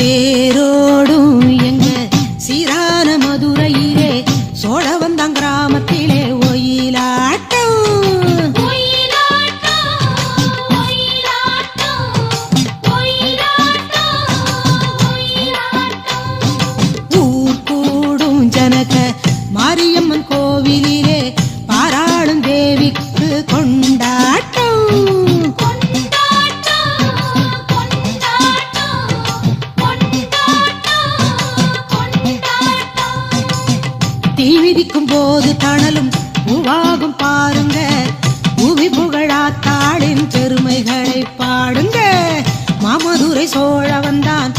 தேரோடும் எங்க சீரான மதுரையிலே சோழ வந்தான் கிராமத்திலே ஒயிலாட்டம் ஊர் கூடும் ஜனக மாரியம்மன் கோவிலிலே பாராளும் தேவிக்கு கொண்டாட்டம் தீவிதிக்கும் போது தணலும் உவாகும் பாருங்க புவி புகழாத்தாளின் பெருமைகளை பாடுங்க மாமதுரை சோழ வந்தான்